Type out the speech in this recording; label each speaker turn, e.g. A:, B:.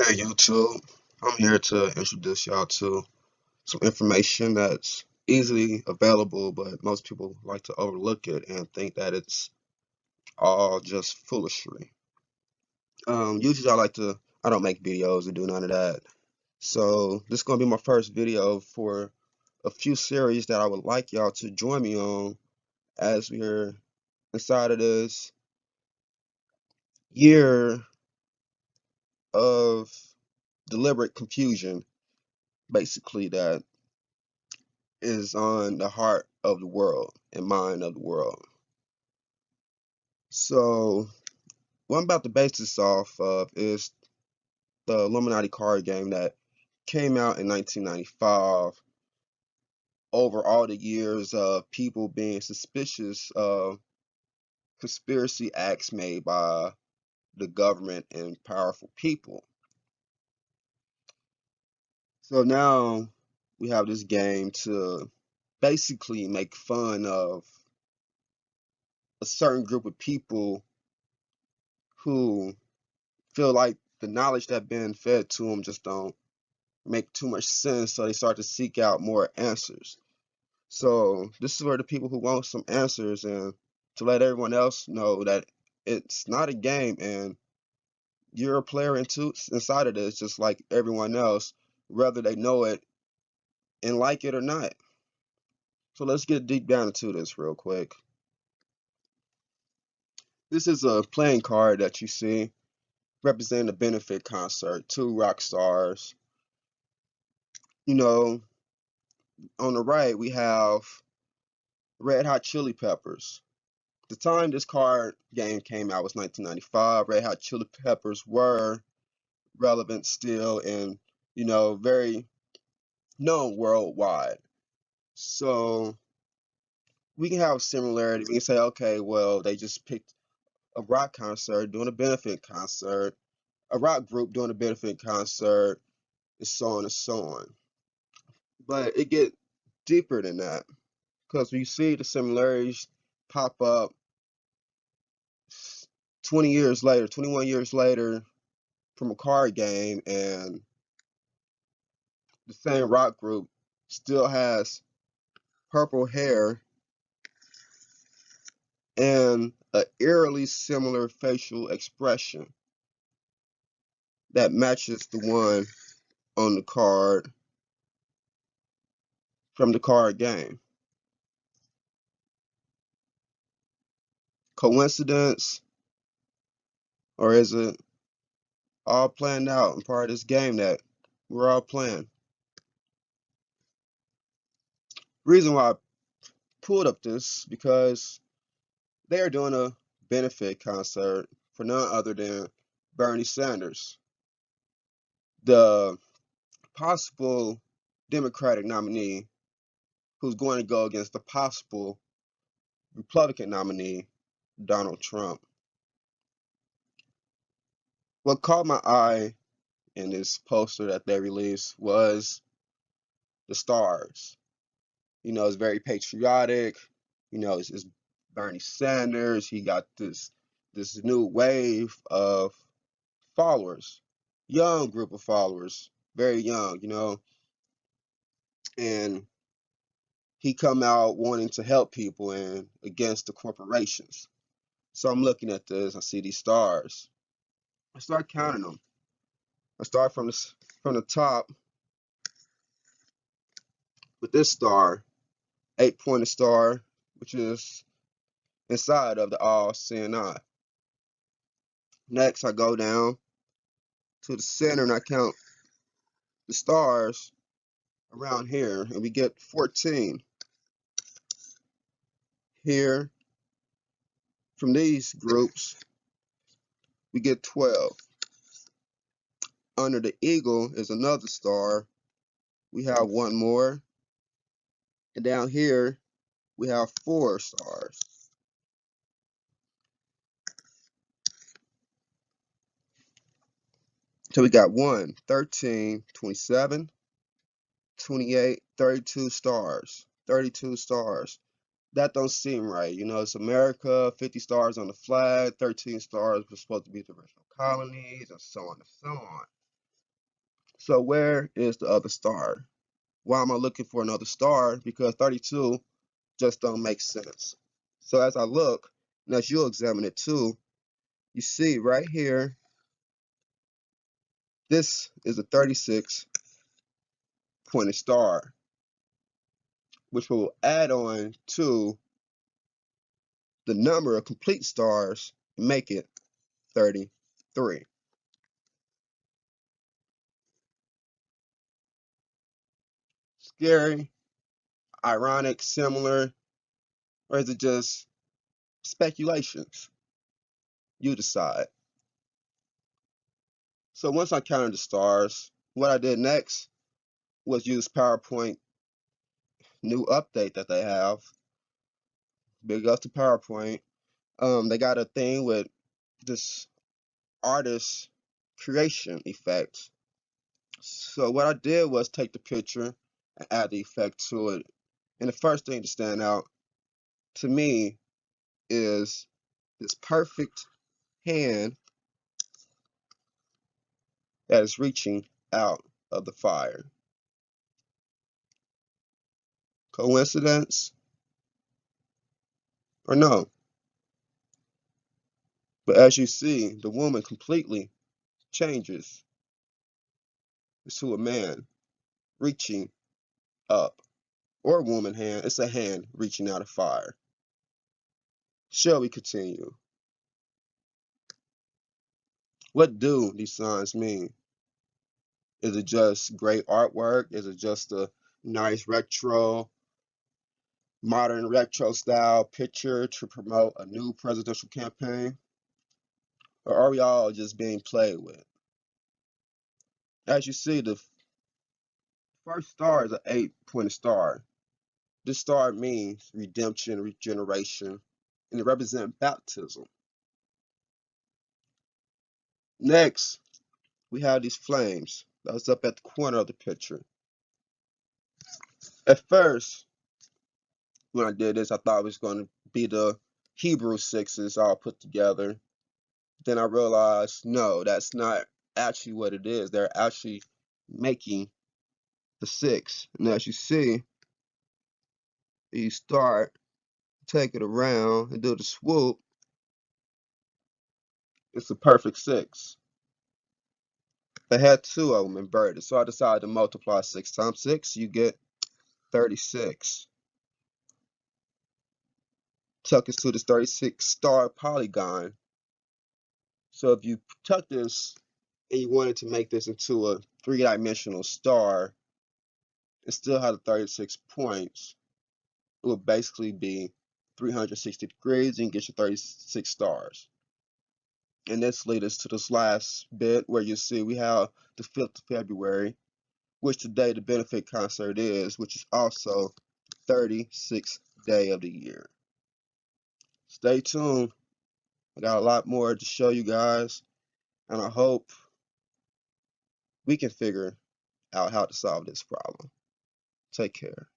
A: Hey YouTube, I'm here to introduce y'all to some information that's easily available, but most people like to overlook it and think that it's all just foolery. Usually I don't make videos or do none of that. So this is gonna be my first video for a few series that I would like y'all to join me on as we're inside of this year of deliberate confusion, basically that is on the heart of the world and mind of the world. So, what I'm about to base this off of is the Illuminati card game that came out in 1995 over all the years of people being suspicious of conspiracy acts made by the government and powerful people. So now we have this game to basically make fun of a certain group of people who feel like the knowledge that been fed to them just don't make too much sense, so they start to seek out more answers. So this is where the people who want some answers and to let everyone else know that it's not a game and you're a player inside of this just like everyone else, whether they know it and like it or not. So let's get deep down into this real quick. This is a playing card that you see representing a benefit concert, two rock stars. You know, on the right we have Red Hot Chili Peppers. The time this card game came out was 1995. Red Hot Chili Peppers were relevant still and, very known worldwide. So we can have similarity. We can say, okay, well, they just picked a rock concert doing a benefit concert, a rock group doing a benefit concert, and so on and so on. But it get deeper than that because we see the similarities pop up 20 years later, 21 years later from a card game, and the same rock group still has purple hair and a eerily similar facial expression that matches the one on the card from the card game. Coincidence, or is it all planned out and part of this game that we're all playing? Reason why I pulled up this because they are doing a benefit concert for none other than Bernie Sanders, the possible Democratic nominee who's going to go against the possible Republican nominee, Donald Trump. What caught my eye in this poster that they released was the stars. It's very patriotic. It's Bernie Sanders. He got this new wave of followers, young group of followers, very young, and he come out wanting to help people and against the corporations. So I'm looking at this, I see these stars. I start counting them. I start from the top with this star, 8-pointed star, which is inside of the all seeing eye. Next, I go down to the center and I count the stars around here, and we get 14. Here, from these groups, we get 12. Under the eagle is another star. We have one more. And down here, we have 4 stars. So we got 1, 13, 27, 28, 32 stars. 32 stars. That don't seem right. It's America, 50 stars on the flag, 13 stars were supposed to be the original colonies, and so on and so on. So where is the other star? Why am I looking for another star? Because 32 just don't make sense. So as I look, and as you'll examine it too, you see right here, this is a 36 pointed star, which will add on to the number of complete stars and make it 33. Scary, ironic, similar, or is it just speculations? You decide. So once I counted the stars, what I did next was use PowerPoint new update that they have. Big up to PowerPoint. They got a thing with this artist creation effect. So what I did was take the picture and add the effect to it. And the first thing to stand out to me is this perfect hand that is reaching out of the fire. Coincidence or no? But as you see, the woman completely changes to a man reaching up, or a woman hand. It's a hand reaching out of fire. Shall we continue? What do these signs mean? Is it just great artwork? Is it just a nice modern retro style picture to promote a new presidential campaign? Or are we all just being played with? As you see, the first star is an 8-pointed star. This star means redemption, regeneration, and it represents baptism. Next, we have these flames. That's up at the corner of the picture. At first, when I did this, I thought it was going to be the Hebrew sixes all put together. Then I realized, no, that's not actually what it is. They're actually making the six. And as you see, you start, take it around and do the swoop, it's a perfect six. They had two of them inverted, so I decided to multiply 6 times 6, you get 36. Tuck us to this 36 star polygon. So if you tuck this and you wanted to make this into a three-dimensional star and still have the 36 points, it would basically be 360 degrees and you get your 36 stars. And this leads us to this last bit where you see we have the 5th of February, which today the benefit concert is, which is also 36th day of the year. Stay tuned. I got a lot more to show you guys, and I hope we can figure out how to solve this problem. Take care.